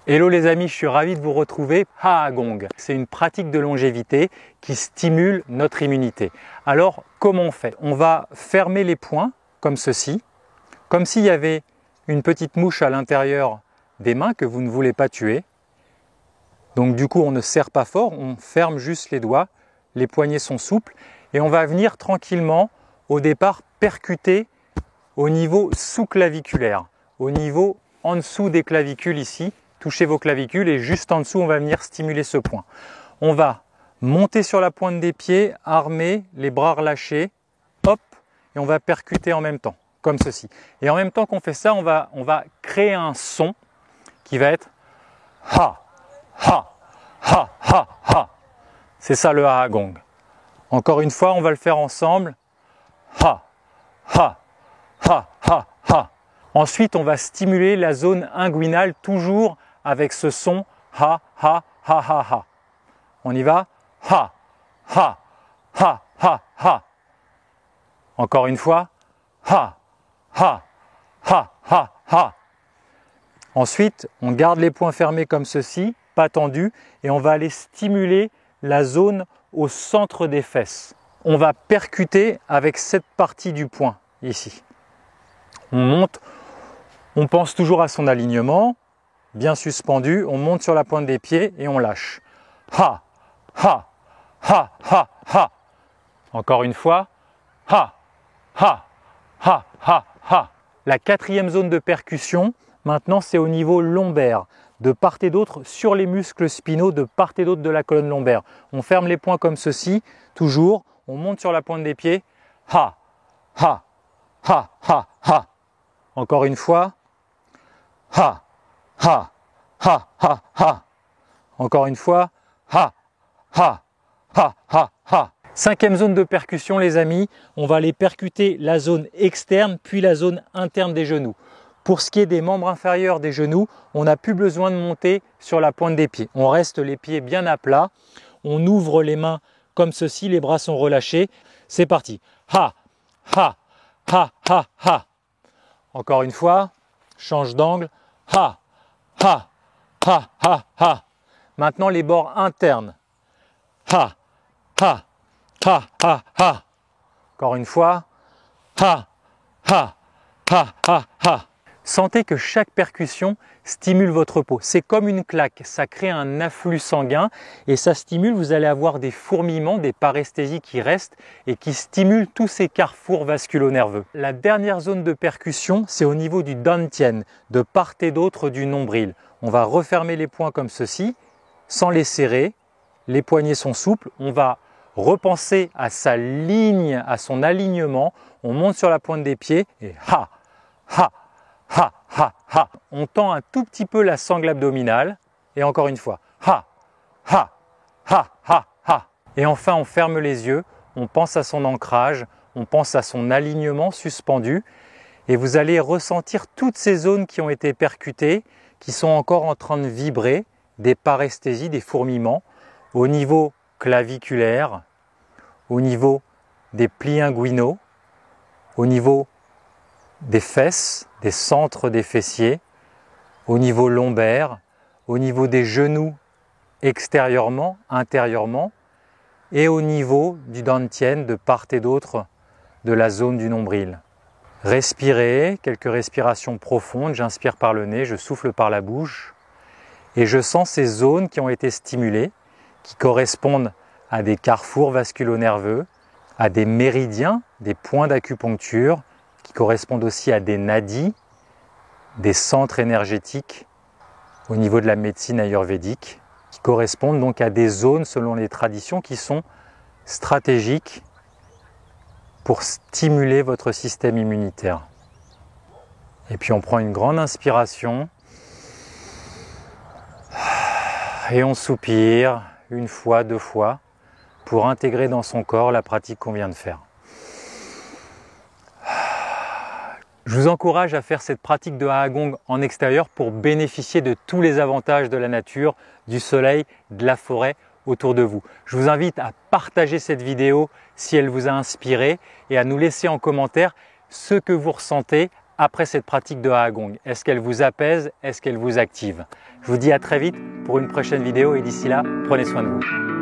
Hello les amis, je suis ravi de vous retrouver. Haagong, c'est une pratique de longévité qui stimule notre immunité. Alors comment on fait? On va fermer les poings comme ceci, comme s'il y avait une petite mouche à l'intérieur des mains que vous ne voulez pas tuer. Donc du coup on ne serre pas fort, on ferme juste les doigts, les poignets sont souples et on va venir tranquillement au départ percuter au niveau sous-claviculaire, au niveau en dessous des clavicules ici. Touchez vos clavicules et juste en dessous, on va venir stimuler ce point. On va monter sur la pointe des pieds, armés, les bras relâchés, hop, et on va percuter en même temps, comme ceci. Et en même temps qu'on fait ça, on va créer un son qui va être ha, ha, ha, ha, ha. C'est ça le Haagong. Encore une fois, on va le faire ensemble. Ha, ha, ha, ha, ha. Ensuite, on va stimuler la zone inguinale, toujours avec ce son ha, ha, ha, ha, ha. On y va. Ha, ha, ha, ha, ha. Encore une fois. Ha, ha, ha, ha, ha. Ensuite, on garde les poings fermés comme ceci, pas tendus, et on va aller stimuler la zone au centre des fesses. On va percuter avec cette partie du poing, ici. On monte, on pense toujours à son alignement, bien suspendu, on monte sur la pointe des pieds et on lâche. Ha, ha, ha, ha, ha. Encore une fois. Ha, ha, ha, ha, ha. La quatrième zone de percussion, maintenant c'est au niveau lombaire, de part et d'autre sur les muscles spinaux, de part et d'autre de la colonne lombaire. On ferme les poings comme ceci, toujours, on monte sur la pointe des pieds. Ha, ha, ha, ha, ha. Encore une fois. Ha, ha, ha, ha, ha. Encore une fois. Ha, ha, ha, ha, ha. Cinquième zone de percussion les amis, on va aller percuter la zone externe puis la zone interne des genoux. Pour ce qui est des membres inférieurs des genoux, on n'a plus besoin de monter sur la pointe des pieds. On reste les pieds bien à plat, on ouvre les mains comme ceci, les bras sont relâchés. C'est parti. Ha, ha, ha, ha, ha. Encore une fois, change d'angle. Ha, ha, ha, ha, ha. Maintenant les bords internes. Ha, ha, ha, ha, ha. Encore une fois. Ha, ha, ha, ha, ha. Sentez que chaque percussion stimule votre peau. C'est comme une claque, ça crée un afflux sanguin et ça stimule, vous allez avoir des fourmillements, des paresthésies qui restent et qui stimulent tous ces carrefours vasculo-nerveux. La dernière zone de percussion, c'est au niveau du dantian, de part et d'autre du nombril. On va refermer les poings comme ceci, sans les serrer, les poignets sont souples, on va repenser à sa ligne, à son alignement, on monte sur la pointe des pieds et ha, ha, ha, ha, ha. On tend un tout petit peu la sangle abdominale et encore une fois, ha, ha, ha, ha, ha. Et enfin, on ferme les yeux, on pense à son ancrage, on pense à son alignement suspendu et vous allez ressentir toutes ces zones qui ont été percutées, qui sont encore en train de vibrer, des paresthésies, des fourmillements, au niveau claviculaire, au niveau des plis inguinaux, au niveau des fesses, des centres des fessiers, au niveau lombaire, au niveau des genoux extérieurement, intérieurement, et au niveau du dantian de part et d'autre de la zone du nombril. Respirez, quelques respirations profondes, j'inspire par le nez, je souffle par la bouche, et je sens ces zones qui ont été stimulées, qui correspondent à des carrefours vasculo-nerveux, à des méridiens, des points d'acupuncture, qui correspondent aussi à des nadis, des centres énergétiques au niveau de la médecine ayurvédique, qui correspondent donc à des zones selon les traditions qui sont stratégiques pour stimuler votre système immunitaire. Et puis on prend une grande inspiration et on soupire une fois, deux fois pour intégrer dans son corps la pratique qu'on vient de faire. Je vous encourage à faire cette pratique de Haagong en extérieur pour bénéficier de tous les avantages de la nature, du soleil, de la forêt autour de vous. Je vous invite à partager cette vidéo si elle vous a inspiré et à nous laisser en commentaire ce que vous ressentez après cette pratique de Ha Gong? Est-ce qu'elle vous apaise? Est-ce qu'elle vous active? Je vous dis à très vite pour une prochaine vidéo et d'ici là, prenez soin de vous.